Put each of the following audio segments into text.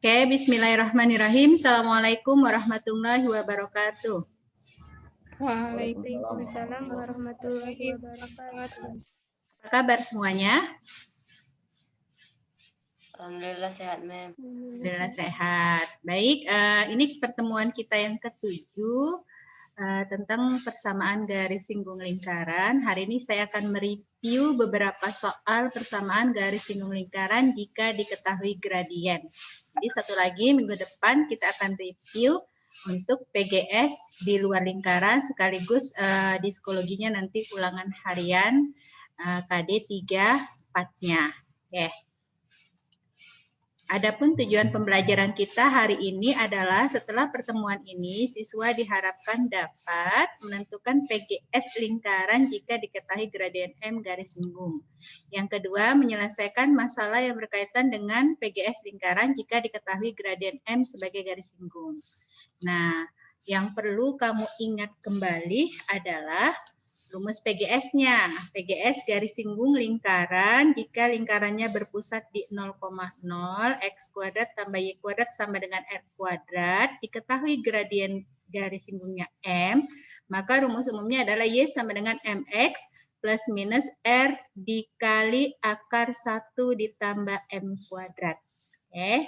Oke, bismillahirrahmanirrahim. Assalamualaikum warahmatullahi wabarakatuh. Waalaikumsalam warahmatullahi wabarakatuh. Apa kabar semuanya? Alhamdulillah sehat, Mem. Alhamdulillah sehat. Baik, ini pertemuan kita yang ke-7 tentang persamaan garis singgung lingkaran. Hari ini saya akan mereview beberapa soal persamaan garis singgung lingkaran jika diketahui gradien. Jadi satu lagi minggu depan kita akan review untuk PGS di luar lingkaran sekaligus di psikologinya nanti ulangan harian KD 3 4-nya. Oke. Adapun tujuan pembelajaran kita hari ini adalah setelah pertemuan ini siswa diharapkan dapat menentukan PGS lingkaran jika diketahui gradien M garis singgung. Yang kedua, menyelesaikan masalah yang berkaitan dengan PGS lingkaran jika diketahui gradien M sebagai garis singgung. Nah, yang perlu kamu ingat kembali adalah rumus PGS-nya. PGS garis singgung lingkaran jika lingkarannya berpusat di 0,0 X kuadrat tambah Y kuadrat sama dengan R kuadrat, diketahui gradien garis singgungnya M, maka rumus umumnya adalah Y sama dengan MX plus minus R dikali akar 1 ditambah M kuadrat. Oke,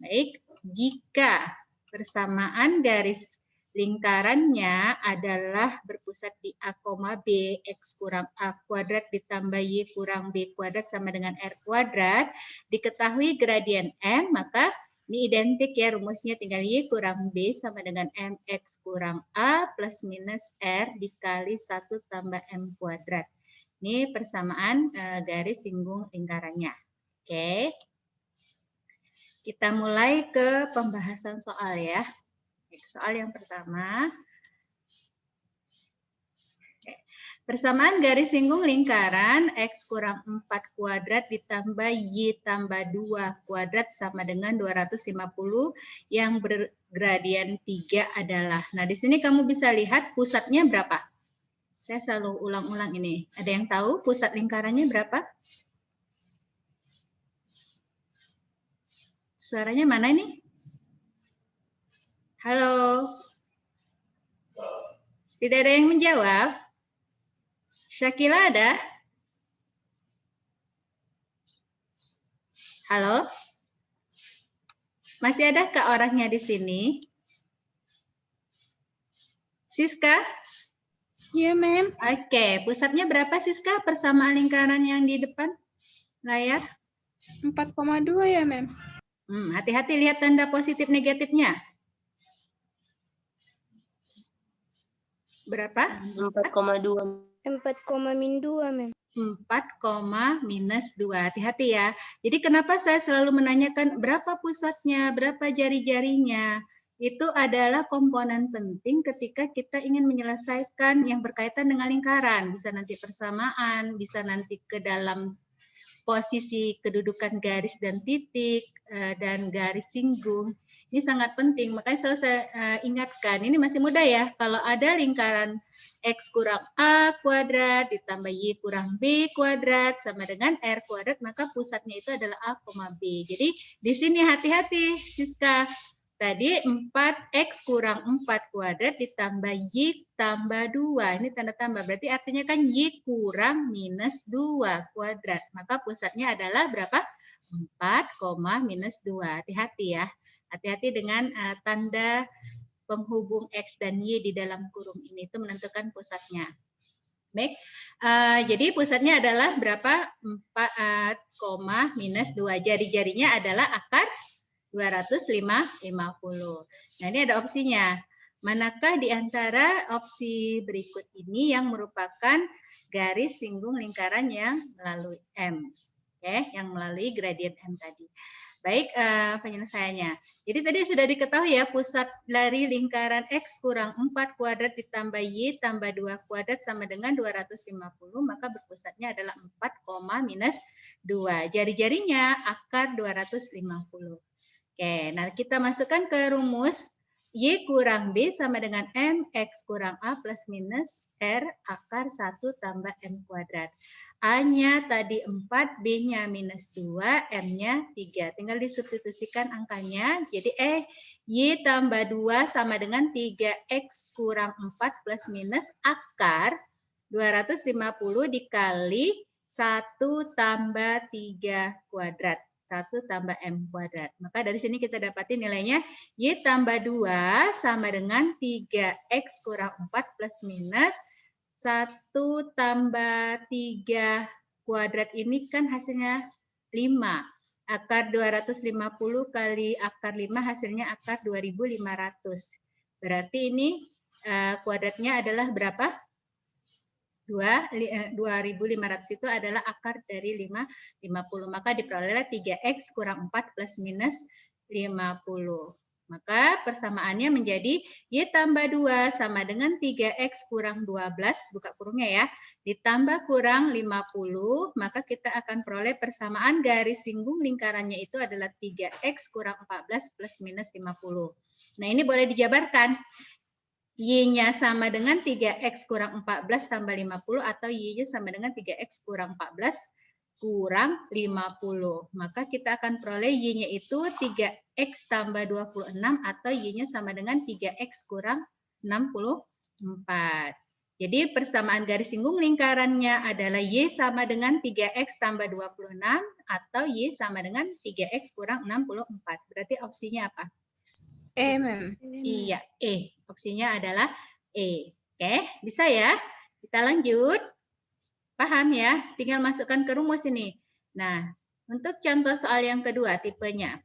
baik. Jika persamaan garis lingkarannya adalah berpusat di A, B, X kurang A kuadrat ditambah Y kurang B kuadrat sama dengan R kuadrat, diketahui gradien M, maka ini identik ya rumusnya, tinggal Y kurang B sama dengan MX kurang A plus minus R dikali 1 tambah M kuadrat. Ini persamaan garis singgung lingkarannya. Oke. Kita mulai ke pembahasan soal ya. Soal yang pertama, persamaan garis singgung lingkaran X kurang 4 kuadrat ditambah Y tambah 2 kuadrat sama dengan 250 yang bergradien 3 adalah. Nah, di sini kamu bisa lihat pusatnya berapa? Saya selalu ulang-ulang ini. Ada yang tahu pusat lingkarannya berapa? Suaranya mana ini? Halo? Tidak ada yang menjawab? Syakila ada? Halo? Masih adakah orangnya di sini? Siska? Iya, Mem. Oke, pusatnya berapa Siska persamaan lingkaran yang di depan layar? 4,2 ya, Mem. Hati-hati lihat tanda positif negatifnya. Berapa? 4,2. 4,-2, Mem. 4, minus 2. Hati-hati ya. Jadi kenapa saya selalu menanyakan berapa pusatnya, berapa jari-jarinya. Itu adalah komponen penting ketika kita ingin menyelesaikan yang berkaitan dengan lingkaran. Bisa nanti persamaan, bisa nanti ke dalam posisi kedudukan garis dan titik, dan garis singgung. Ini sangat penting, makanya selalu saya ingatkan, ini masih mudah ya, kalau ada lingkaran X kurang A kuadrat ditambah Y kurang B kuadrat sama dengan R kuadrat, maka pusatnya itu adalah A, B. Jadi di sini hati-hati Siska. Tadi 4X kurang 4 kuadrat ditambah Y tambah 2. Ini tanda tambah. Berarti artinya kan Y kurang minus 2 kuadrat. Maka pusatnya adalah berapa? 4, minus 2. Hati-hati ya. Hati-hati dengan tanda penghubung X dan Y di dalam kurung ini. Itu menentukan pusatnya. Baik. Jadi pusatnya adalah berapa? 4, minus 2. Jari-jarinya adalah akar 250. Nah, ini ada opsinya. Manakah di antara opsi berikut ini yang merupakan garis singgung lingkaran yang melalui M? Oke, yang melalui gradien M tadi. Baik, penyelesaiannya. Jadi tadi sudah diketahui ya, pusat dari lingkaran X kurang 4 kuadrat ditambah Y tambah 2 kuadrat sama dengan 250, maka berpusatnya adalah 4, minus 2. Jari-jarinya akar 250. Oke, nah kita masukkan ke rumus Y kurang B sama dengan M X kurang A plus minus R akar 1 tambah M kuadrat. A-nya tadi 4, B-nya minus 2, M-nya 3. Tinggal disubstitusikan angkanya. Jadi Y tambah 2 sama dengan 3X kurang 4 plus minus akar 250 dikali 1 tambah 3 kuadrat. 1 tambah M kuadrat. Maka dari sini kita dapatin nilainya Y tambah 2 sama dengan 3X kurang 4 plus minus 1 tambah 3 kuadrat ini kan hasilnya 5. Akar 250 kali akar 5 hasilnya akar 2.500. Berarti ini kuadratnya adalah berapa? 2.500 itu adalah akar dari 50. Maka diperoleh 3X kurang 4 plus minus 50. Maka persamaannya menjadi Y tambah 2 sama dengan 3X kurang 12, buka kurungnya ya, ditambah kurang 50, maka kita akan peroleh persamaan garis singgung lingkarannya itu adalah 3X kurang 14 plus minus 50. Nah ini boleh dijabarkan. Y-nya sama dengan 3X kurang 14 tambah 50 atau Y-nya sama dengan 3X kurang 14 kurang 50. Maka kita akan peroleh Y-nya itu 3X tambah 26 atau Y-nya sama dengan 3X kurang 64. Jadi persamaan garis singgung lingkarannya adalah Y sama dengan 3X tambah 26 atau Y sama dengan 3X kurang 64. Berarti opsinya apa? Mem. Iya, opsinya adalah E. Oke, bisa ya? Kita lanjut. Paham ya? Tinggal masukkan ke rumus ini. Nah, untuk contoh soal yang kedua, tipenya.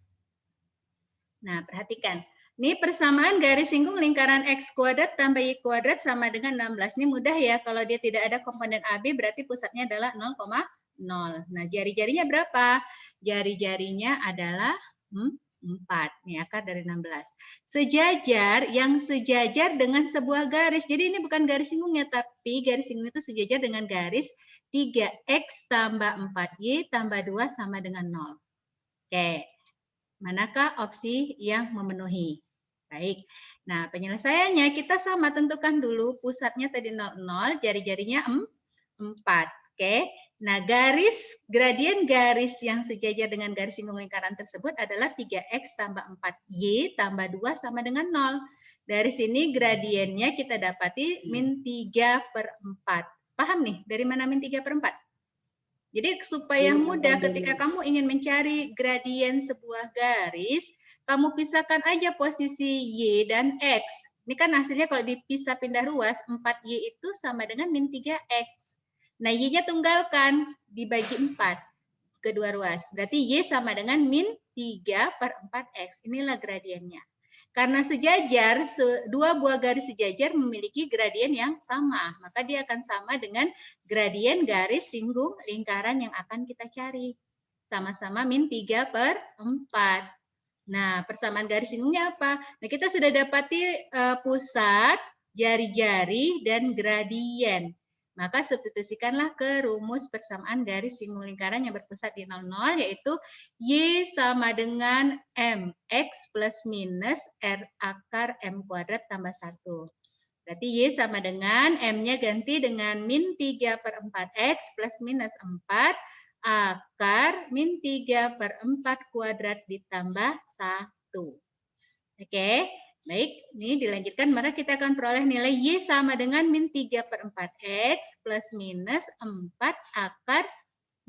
Nah, perhatikan. Ini persamaan garis singgung lingkaran X kuadrat tambah Y kuadrat sama dengan 16. Ini mudah ya, kalau dia tidak ada komponen AB berarti pusatnya adalah 0,0. Nah, jari-jarinya berapa? Jari-jarinya adalah 4. Nih, akar dari 16. Sejajar, yang sejajar dengan sebuah garis. Jadi ini bukan garis singgungnya, tapi garis singgung itu sejajar dengan garis 3X tambah 4Y tambah 2 sama dengan 0. Oke. Manakah opsi yang memenuhi? Baik. Nah, penyelesaiannya kita sama tentukan dulu pusatnya tadi 0, jari-jarinya 4. Oke. Nah, gradien garis yang sejajar dengan garis singgung lingkaran tersebut adalah 3X tambah 4Y tambah 2 sama dengan 0. Dari sini gradiennya kita dapati min 3/4. Paham nih dari mana min 3/4? Jadi supaya mudah ketika kamu ingin mencari gradien sebuah garis, kamu pisahkan aja posisi Y dan X. Ini kan hasilnya kalau dipisah pindah ruas, 4Y itu sama dengan min 3X. Nah, Y-nya tunggalkan, dibagi 4 kedua ruas. Berarti Y sama dengan min 3/4X. Inilah gradiennya. Karena sejajar, dua buah garis sejajar memiliki gradien yang sama. Maka dia akan sama dengan gradien garis singgung lingkaran yang akan kita cari. Sama-sama min 3/4. Nah, persamaan garis singgungnya apa? Nah, kita sudah dapati pusat, jari-jari, dan gradien. Maka substitusikanlah ke rumus persamaan garis singgung lingkaran yang berpusat di 0, yaitu Y sama dengan MX plus minus R akar M kuadrat tambah 1. Berarti Y sama dengan M-nya ganti dengan min 3/4X plus minus 4 akar min 3/4 kuadrat ditambah 1. Oke. Baik, ini dilanjutkan, maka kita akan peroleh nilai Y sama dengan min 3/4X plus minus 4 akar.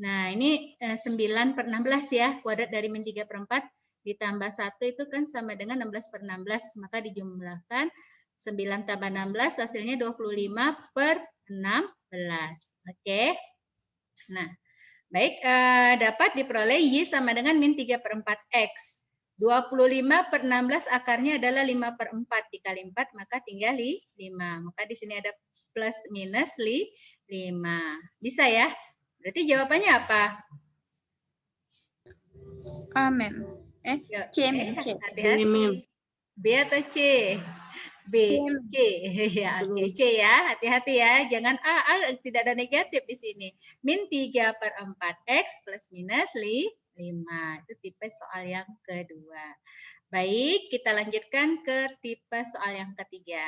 Nah, ini 9/16 ya, kuadrat dari min 3/4 ditambah 1 itu kan sama dengan 16/16, maka dijumlahkan 9 tambah 16 hasilnya 25/16. Oke. Nah, baik, dapat diperoleh Y sama dengan min 3/4X. 25/16 akarnya adalah 5/4 dikali 4, maka tinggal 5. Maka di sini ada plus minus 5. Bisa ya? Berarti jawabannya apa? Mem. C, Mem. C. Hati-hati. B atau C? B. C. Ya, oke, C ya. Hati-hati ya. Jangan A, tidak ada negatif di sini. Min 3/4X plus minus 5. Itu tipe soal yang kedua. Baik, kita lanjutkan ke tipe soal yang ketiga.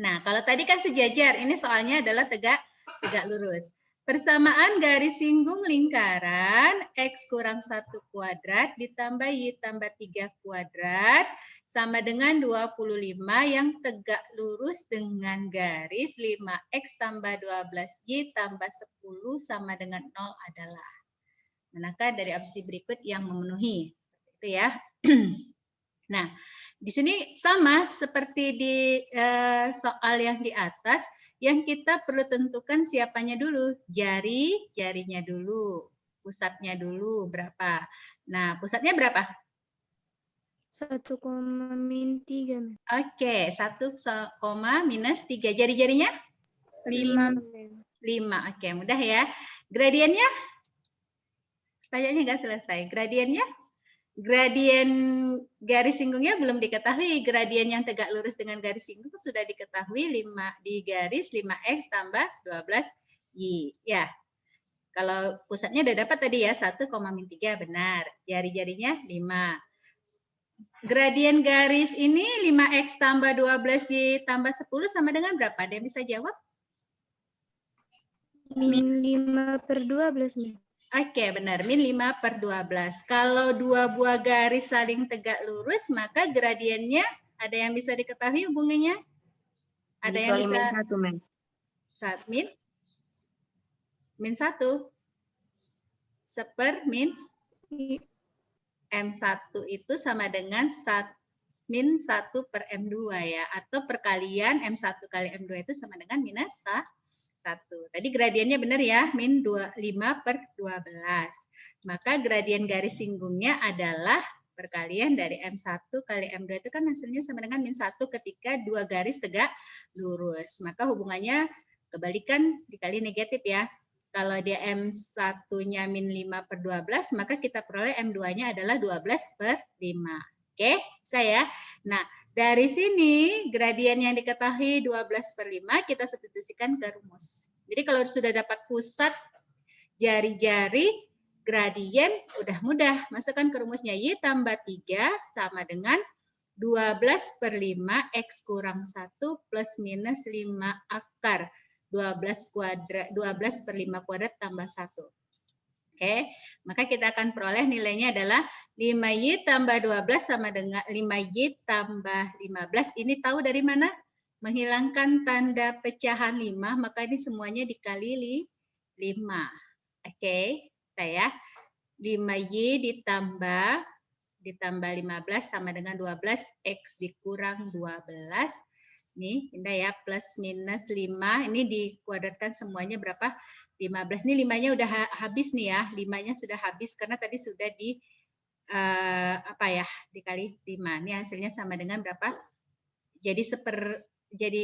Nah, kalau tadi kan sejajar, ini soalnya adalah tegak lurus. Persamaan garis singgung lingkaran X kurang 1 kuadrat ditambah Y tambah 3 kuadrat sama dengan 25 yang tegak lurus dengan garis 5X tambah 12Y tambah 10 sama dengan 0 adalah. Manakah dari opsi berikut yang memenuhi? Itu ya. Nah, di sini sama seperti di soal yang di atas, yang kita perlu tentukan siapanya dulu, jarinya dulu, pusatnya dulu berapa. Nah, pusatnya berapa? 1,-3. Oke, 1, minus 3. Jari-jarinya? 5. 5. Oke, mudah ya. Gradiennya? Tanyanya nggak selesai. Gradiennya? Gradien garis singgungnya belum diketahui. Gradien yang tegak lurus dengan garis singgung sudah diketahui 5 di garis 5X tambah 12Y. Ya. Kalau pusatnya udah dapat tadi ya, 1,-3 benar. Jari-jarinya 5. Gradien garis ini 5X tambah 12Y tambah 10 sama dengan berapa? Ada yang bisa jawab? Min 5/12. Oke, benar. Min 5/12. Kalau dua buah garis saling tegak lurus, maka gradiennya ada yang bisa diketahui hubungannya? Ada yang bisa? Min 1. Min M1 itu sama dengan min 1/M2 ya. Atau perkalian M1 kali M2 itu sama dengan minus 1. Tadi gradiennya benar ya, min 5/12. Maka gradien garis singgungnya adalah perkalian dari M1 kali M2 itu kan hasilnya sama dengan min 1 ketika dua garis tegak lurus. Maka hubungannya kebalikan dikali negatif ya. Kalau dia M1-nya min 5/12, maka kita peroleh M2-nya adalah 12/5. Oke, saya. Nah, dari sini gradien yang diketahui 12/5 kita substitusikan ke rumus. Jadi kalau sudah dapat pusat jari-jari gradien udah mudah. Masukkan ke rumusnya Y tambah 3 sama dengan 12/5 X kurang 1 plus minus 5 akar 12/5 kuadrat tambah 1. Oke, maka kita akan peroleh nilainya adalah 5Y tambah 12 sama dengan 5Y tambah 15. Ini tahu dari mana? Menghilangkan tanda pecahan 5, maka ini semuanya dikali 5. Oke, saya 5Y ditambah 15 sama dengan 12, X dikurang 12. Nih, indah ya, plus minus 5. Ini dikuadratkan semuanya berapa? 15. Ini 5-nya udah habis nih ya. 5-nya sudah habis karena tadi sudah dikali 5. Ini hasilnya sama dengan berapa? Jadi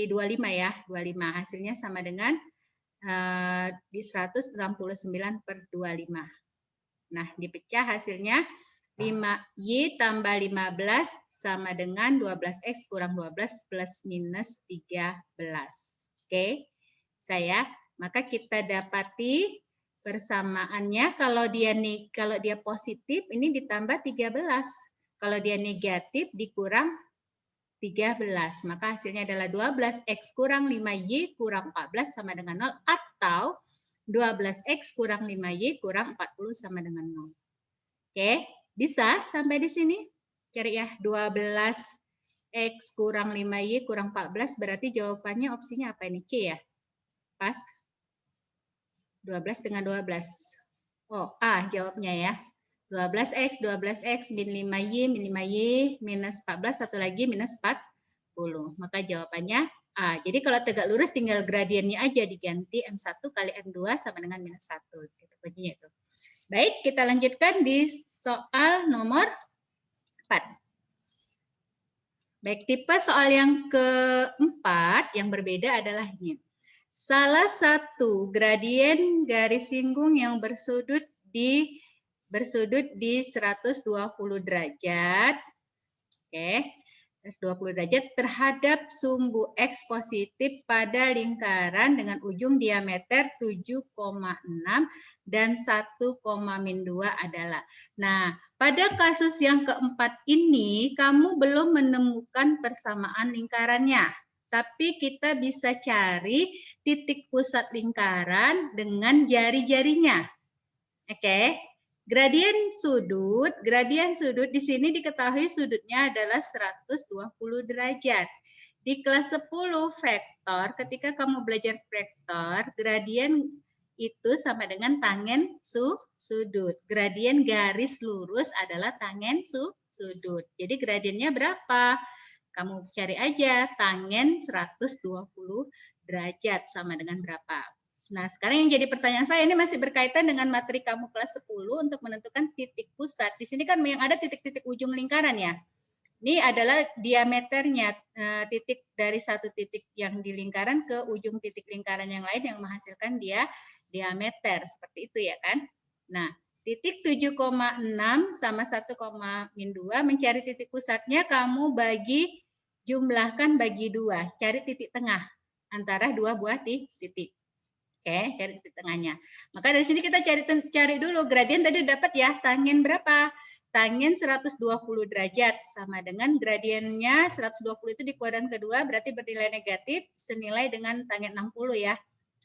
25 ya. 25 hasilnya sama dengan di 169/25. Nah, dipecah hasilnya 5Y tambah 15 sama dengan 12X kurang 12 plus minus 13. Oke, saya. Maka kita dapati persamaannya kalau dia positif ini ditambah 13. Kalau dia negatif dikurang 13. Maka hasilnya adalah 12X kurang 5Y kurang 14 sama dengan 0 atau 12X kurang 5Y kurang 40 sama dengan 0. Oke, bisa sampai di sini? Cari ya, 12X kurang 5Y kurang 14 berarti jawabannya opsinya apa ini? C ya? Pas? 12 dengan 12. Oh, A jawabnya ya. 12X min 5Y minus 14, satu lagi minus 40. Maka jawabannya A. Jadi kalau tegak lurus tinggal gradiennya aja diganti M1 kali M2 sama dengan minus 1. Gitu, bunyinya itu. Baik, kita lanjutkan di soal nomor 4. Baik, tipe soal yang keempat yang berbeda adalah ini. Salah satu gradien garis singgung yang bersudut di 120 derajat. Oke, 120 derajat terhadap sumbu X positif pada lingkaran dengan ujung diameter 7,6 dan 1,-2 adalah. Nah, pada kasus yang keempat ini kamu belum menemukan persamaan lingkarannya. tapi kita bisa cari titik pusat lingkaran dengan jari-jarinya. Oke. Gradien sudut di sini diketahui sudutnya adalah 120 derajat. Di kelas 10 vektor, ketika kamu belajar vektor, gradien itu sama dengan tangen sudut. Gradien garis lurus adalah tangen sudut. Jadi gradiennya berapa? Kamu cari aja tangen 120 derajat sama dengan berapa. Nah, sekarang yang jadi pertanyaan saya ini masih berkaitan dengan materi kamu kelas 10 untuk menentukan titik pusat. Di sini kan yang ada titik-titik ujung lingkaran ya. Ini adalah diameternya, titik dari satu titik yang di lingkaran ke ujung titik lingkaran yang lain yang menghasilkan dia diameter. Seperti itu ya kan. Nah, titik 7,6 sama 1,-2 mencari titik pusatnya kamu jumlahkan bagi 2. Cari titik tengah antara dua buah titik. Oke, cari titik tengahnya. Maka dari sini kita cari dulu gradien tadi dapat ya, tangen berapa? Tangen 120 derajat sama dengan gradiennya 120 itu di kuadran kedua berarti bernilai negatif senilai dengan tangen 60 ya.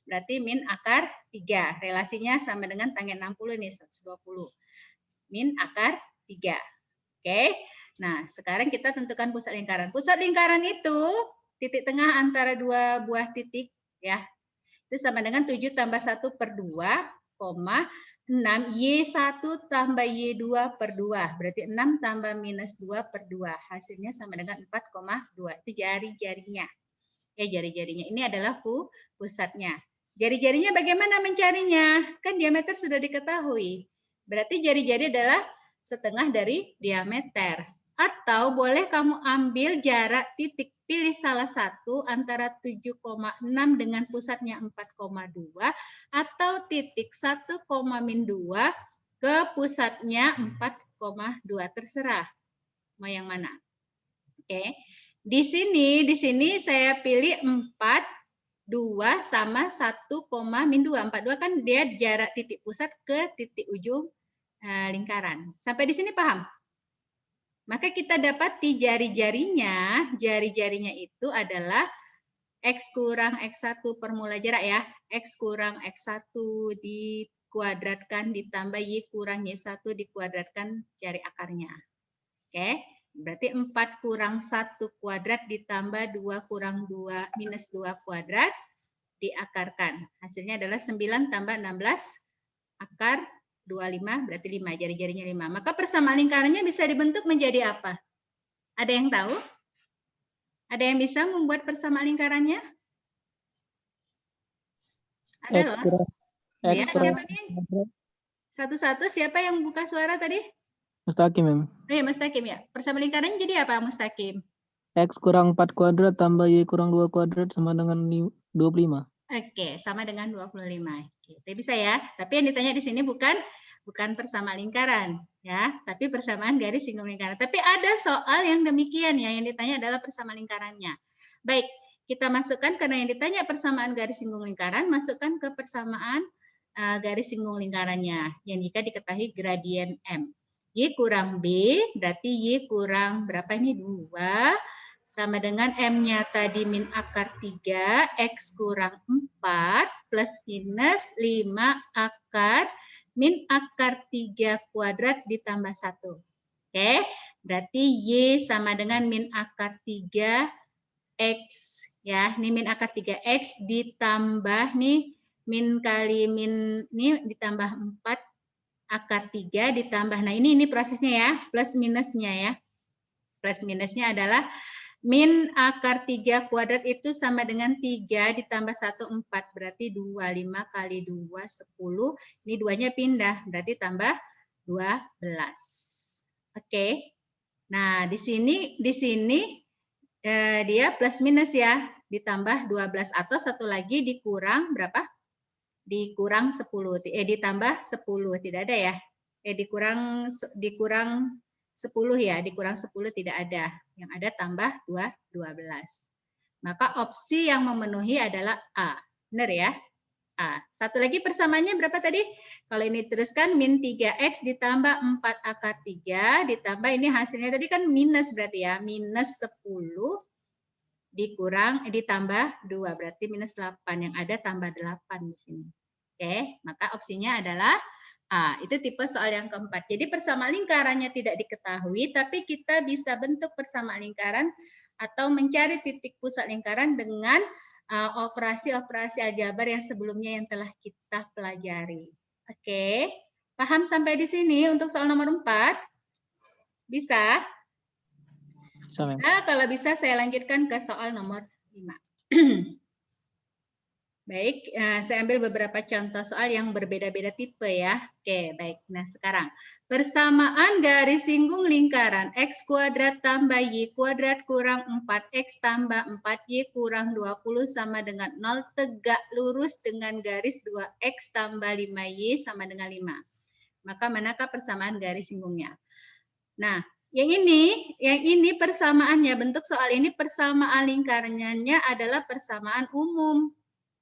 Berarti min akar 3. Relasinya sama dengan tangen 60 ini 120. Min akar 3. Oke. Nah, sekarang kita tentukan pusat lingkaran. Pusat lingkaran itu titik tengah antara dua buah titik ya. Itu sama dengan 7 tambah 1 per 2, 6 Y1 tambah Y2 per 2. Berarti 6 tambah minus 2 per 2. Hasilnya sama dengan 4,2. Itu jari-jarinya. Ya, jari-jarinya. Ini adalah pusatnya. Jari-jarinya bagaimana mencarinya? Kan diameter sudah diketahui. Berarti jari-jari adalah setengah dari diameter. Atau boleh kamu ambil jarak titik. Pilih salah satu antara 7,6 dengan pusatnya 4,2 atau titik 1,-2 ke pusatnya 4,2 terserah. Mau yang mana? Oke. Di sini saya pilih 4,2 sama 1,-2. 4,2 kan dia jarak titik pusat ke titik ujung lingkaran. Sampai di sini paham? Maka kita dapati jari-jarinya itu adalah X kurang X1 permula jarak ya. X kurang X1 dikuadratkan ditambah Y kurang Y1 dikuadratkan jari akarnya. Oke, berarti 4 kurang 1 kuadrat ditambah 2 kurang 2 minus 2 kuadrat diakarkan. Hasilnya adalah 9 tambah 16 akar 25 berarti 5, jari-jarinya 5. Maka persamaan lingkarannya bisa dibentuk menjadi apa? Ada yang tahu? Ada yang bisa membuat persamaan lingkarannya? Ada loh. Ya, siapa nih? Satu-satu siapa yang buka suara tadi? Mustaqim, Mem. Oh ya, Mustaqim ya. Persamaan lingkarannya jadi apa, Mustaqim? X kurang 4 kuadrat tambah Y kurang 2 kuadrat sama dengan 25. Oke, sama dengan 25. Oke, itu bisa ya. Tapi yang ditanya di sini bukan persamaan lingkaran ya, tapi persamaan garis singgung lingkaran. Tapi ada soal yang demikian ya, yang ditanya adalah persamaan lingkarannya. Baik, kita masukkan karena yang ditanya persamaan garis singgung lingkaran, masukkan ke persamaan garis singgung lingkarannya yang jika diketahui gradien M. Y kurang B berarti Y kurang berapa ini 2 sama dengan M-nya tadi min akar 3, X kurang 4, plus minus 5 akar, min akar 3 kuadrat ditambah 1. Oke, berarti Y sama dengan min akar 3, X. Ya, ini min akar 3X ditambah nih, min kali min, ini ditambah 4 akar 3 ditambah, nah ini prosesnya ya, plus minusnya ya. Plus minusnya adalah min akar 3 kuadrat itu sama dengan 3 ditambah 1, 4. Berarti 25 kali 2, 10. Ini 2-nya pindah, berarti tambah 12. Oke. Nah, di sini dia plus minus ya. Ditambah 12 atau satu lagi dikurang berapa? Dikurang 10. Ditambah 10. Tidak ada ya. Dikurang 10 ya, dikurang 10 tidak ada. Yang ada tambah 12. Maka opsi yang memenuhi adalah A. Benar ya? A. Satu lagi persamaannya berapa tadi? Kalau ini teruskan min 3X ditambah 4 akar 3 ditambah ini hasilnya tadi kan minus berarti ya. Minus 10 ditambah 2, berarti minus 8. Yang ada tambah 8 di sini. Oke, maka opsinya adalah A. Itu tipe soal yang keempat. Jadi persamaan lingkarannya tidak diketahui, tapi kita bisa bentuk persamaan lingkaran atau mencari titik pusat lingkaran dengan operasi-operasi aljabar yang sebelumnya yang telah kita pelajari. Oke, paham sampai di sini untuk soal nomor 4? Bisa? Bisa, Mem. Bisa, kalau bisa saya lanjutkan ke soal nomor 5. Baik, saya ambil beberapa contoh soal yang berbeda-beda tipe ya. Oke, baik. Nah, sekarang persamaan garis singgung lingkaran x kuadrat tambah y kuadrat kurang 4x tambah 4y kurang 20 sama dengan 0 tegak lurus dengan garis 2x tambah 5y sama dengan 5. Maka manakah persamaan garis singgungnya? Nah, yang ini persamaannya, bentuk soal ini persamaan lingkarannya adalah persamaan umum.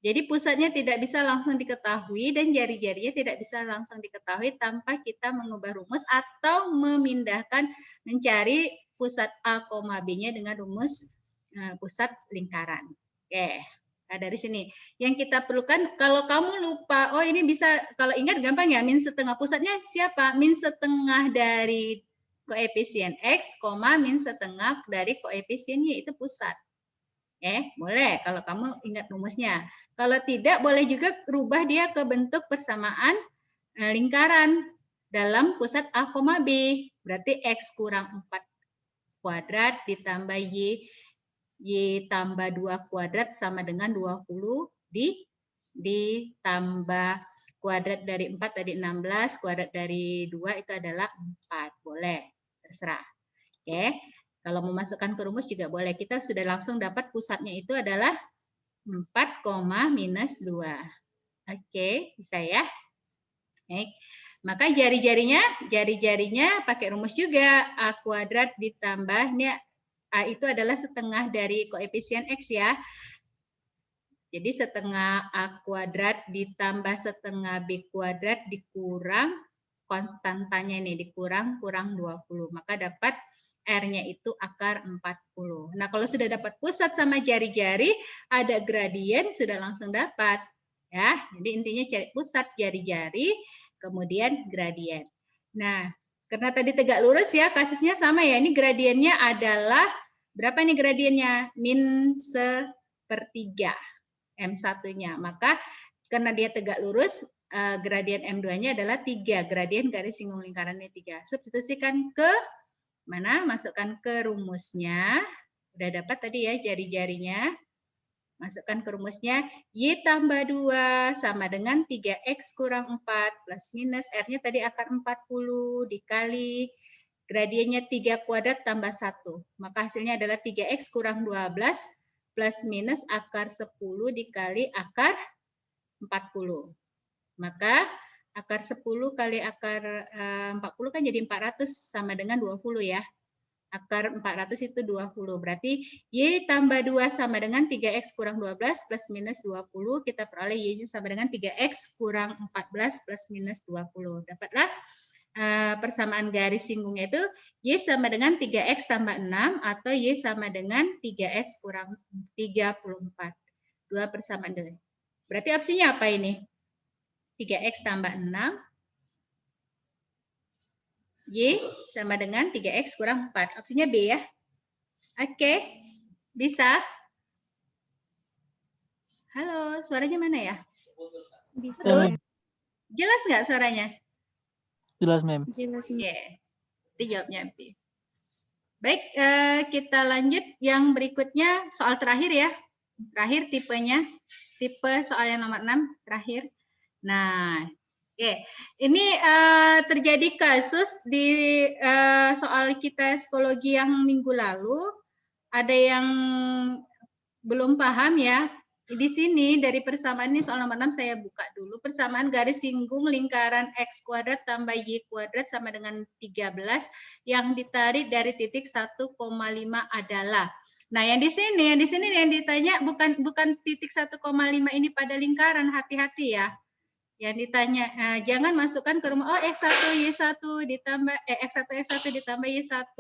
Jadi pusatnya tidak bisa langsung diketahui dan jari-jarinya tidak bisa langsung diketahui tanpa kita mengubah rumus atau memindahkan mencari pusat A, B-nya dengan rumus pusat lingkaran. Oke, nah dari sini. Yang kita perlukan, kalau kamu lupa, oh ini bisa, kalau ingat gampang ya, min setengah pusatnya siapa? Min setengah dari koefisien X, min setengah dari koefisien Y itu pusat. Boleh kalau kamu ingat rumusnya. Kalau tidak, boleh juga rubah dia ke bentuk persamaan lingkaran dalam pusat A, B. Berarti X kurang 4 kuadrat ditambah Y tambah 2 kuadrat sama dengan 20 ditambah kuadrat dari 4 tadi 16, kuadrat dari 2 itu adalah 4. Boleh, terserah. Oke. Kalau memasukkan ke rumus juga boleh. Kita sudah langsung dapat pusatnya itu adalah 4, minus 2. Oke, bisa ya? Baik. Maka jari-jarinya pakai rumus juga. A kuadrat ditambahnya, A itu adalah setengah dari koefisien X ya. Jadi setengah A kuadrat ditambah setengah B kuadrat dikurang konstantanya ini, dikurang 20. Maka dapat R-nya itu akar 40. Nah, kalau sudah dapat pusat sama jari-jari, ada gradien, sudah langsung dapat. Ya, jadi intinya cari pusat jari-jari, kemudian gradien. Nah, karena tadi tegak lurus ya, kasusnya sama ya. Ini gradiennya adalah, berapa nih gradiennya? Min 1/3 M1-nya. Maka karena dia tegak lurus, gradien M2-nya adalah 3. Gradien garis singgung lingkarannya 3. Substitusikan ke mana? Masukkan ke rumusnya. Udah dapat tadi ya jari-jarinya. Masukkan ke rumusnya. Y tambah 2 sama dengan 3X kurang 4 plus minus. R-nya tadi akar 40 dikali. Gradiennya 3 kuadrat tambah 1. Maka hasilnya adalah 3X kurang 12 plus minus akar 10 dikali akar 40. Maka akar 10 kali akar 40 kan jadi 400 sama dengan 20 ya. Akar 400 itu 20. Berarti Y tambah 2 sama dengan 3X kurang 12 plus minus 20. Kita peroleh Y sama dengan 3X kurang 14 plus minus 20. Dapatlah persamaan garis singgungnya itu Y sama dengan 3X tambah 6 atau Y sama dengan 3X kurang 34. Dua persamaan. Berarti opsinya apa ini? 3X tambah 6, Y sama dengan 3X kurang 4. Opsinya B ya. Oke, bisa? Halo, suaranya mana ya? Bisa. Mem. Jelas nggak suaranya? Jelas, Mem. Jelas. Oke, itu jawabnya B. Baik, kita lanjut yang berikutnya, soal terakhir ya. Terakhir tipenya, tipe soal yang nomor 6, terakhir. Nah, oke. Ini terjadi kasus di soal kita psikologi yang minggu lalu. Ada yang belum paham ya. Di sini dari persamaan ini soal nomor 6 saya buka dulu. Persamaan garis singgung lingkaran X kuadrat tambah Y kuadrat sama dengan 13 yang ditarik dari titik 1,5 adalah. Nah, yang di sini yang ditanya bukan titik 1,5 ini pada lingkaran, hati-hati ya. Yang ditanya, jangan masukkan ke rumah, oh X1 Y1 ditambah X1 ditambah Y1.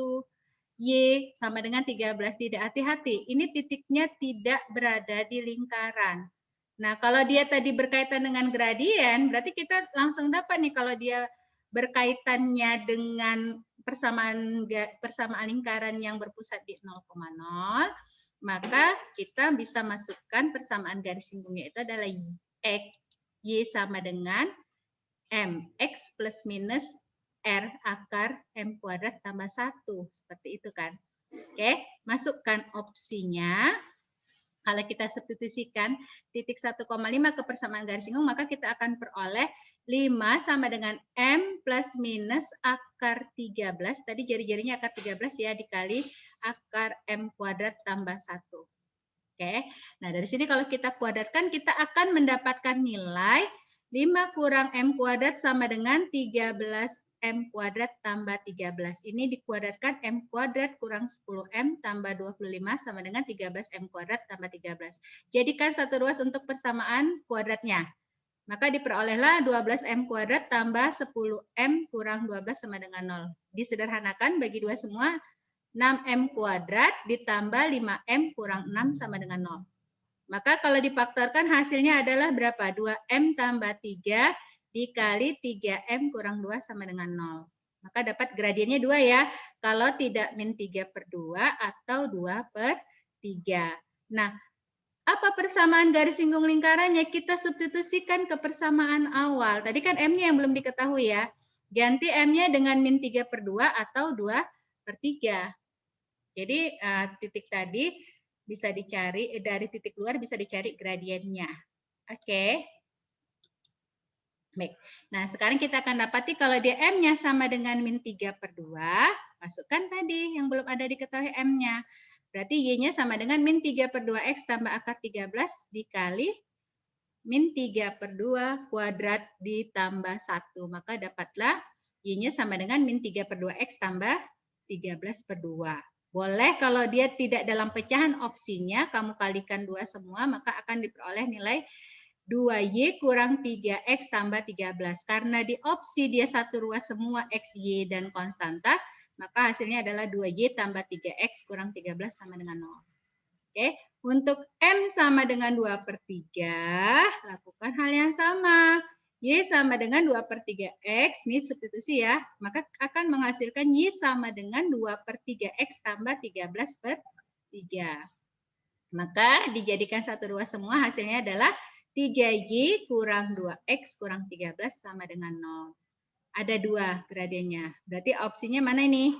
Y sama dengan 13. Tidak, hati-hati. Ini titiknya tidak berada di lingkaran. Nah, kalau dia tadi berkaitan dengan gradien, berarti kita langsung dapat nih kalau dia berkaitannya dengan persamaan lingkaran yang berpusat di 0,0, maka kita bisa masukkan persamaan garis singgungnya itu adalah Y sama dengan MX plus minus R akar M kuadrat tambah 1. Seperti itu kan. Oke, masukkan opsinya. Kalau kita substitusikan titik 1,5 ke persamaan garis singgung, maka kita akan peroleh 5 sama dengan M plus minus akar 13. Tadi jari-jarinya akar 13 ya, dikali akar M kuadrat tambah 1. Oke, nah dari sini kalau kita kuadratkan, kita akan mendapatkan nilai 5 kurang M kuadrat sama dengan 13 M kuadrat tambah 13. Ini dikuadratkan M kuadrat kurang 10M tambah 25 sama dengan 13 M kuadrat tambah 13. Jadikan satu ruas untuk persamaan kuadratnya. Maka diperolehlah 12 M kuadrat tambah 10M kurang 12 sama dengan 0. Disederhanakan bagi dua semua, 6M kuadrat ditambah 5M kurang 6 sama dengan 0. Maka kalau difaktorkan hasilnya adalah berapa? 2M tambah 3 dikali 3M kurang 2 sama dengan 0. Maka dapat gradiennya 2 ya. Kalau tidak min 3/2 atau 2/3. Nah, apa persamaan garis singgung lingkarannya? Kita substitusikan ke persamaan awal. Tadi kan M-nya yang belum diketahui ya. Ganti M-nya dengan min 3/2 atau 2/3. Jadi titik tadi bisa dicari, dari titik luar bisa dicari gradiennya. Oke. Baik. Nah, sekarang kita akan dapati kalau dia M-nya sama dengan min 3/2, masukkan tadi yang belum ada diketahui M-nya. Berarti Y-nya sama dengan min 3/2X tambah akar 13 dikali min 3/2 kuadrat ditambah 1. Maka dapatlah Y-nya sama dengan min 3/2X tambah 13/2. Boleh kalau dia tidak dalam pecahan opsinya, kamu kalikan 2 semua, maka akan diperoleh nilai 2Y kurang 3X tambah 13. Karena di opsi dia satu ruas semua X, Y, dan konstanta, maka hasilnya adalah 2Y tambah 3X kurang 13 sama dengan 0. Oke, untuk M sama dengan 2/3, lakukan hal yang sama. Y sama dengan 2/3X, ini substitusi ya, maka akan menghasilkan Y sama dengan 2/3X tambah 13/3. Maka dijadikan satu ruas semua, hasilnya adalah 3Y kurang 2X kurang 13 sama dengan 0. Ada 2 gradiennya. Berarti opsinya mana ini?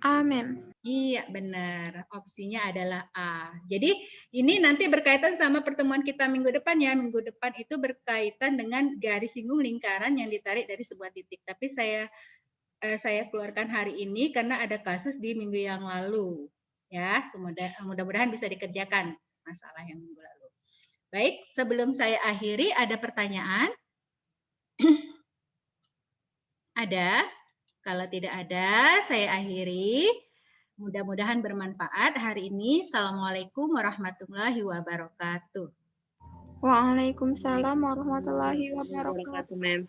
A, Mem. Iya, benar. Opsinya adalah A. Jadi ini nanti berkaitan sama pertemuan kita minggu depan ya. Minggu depan itu berkaitan dengan garis singgung lingkaran yang ditarik dari sebuah titik. Tapi saya keluarkan hari ini karena ada kasus di minggu yang lalu. Ya, mudah-mudahan bisa dikerjakan masalah yang minggu lalu. Baik, sebelum saya akhiri, ada pertanyaan? Ada? Kalau tidak ada, saya akhiri. Mudah-mudahan bermanfaat hari ini. Assalamualaikum warahmatullahi wabarakatuh. Waalaikumsalam warahmatullahi wabarakatuh. Mem.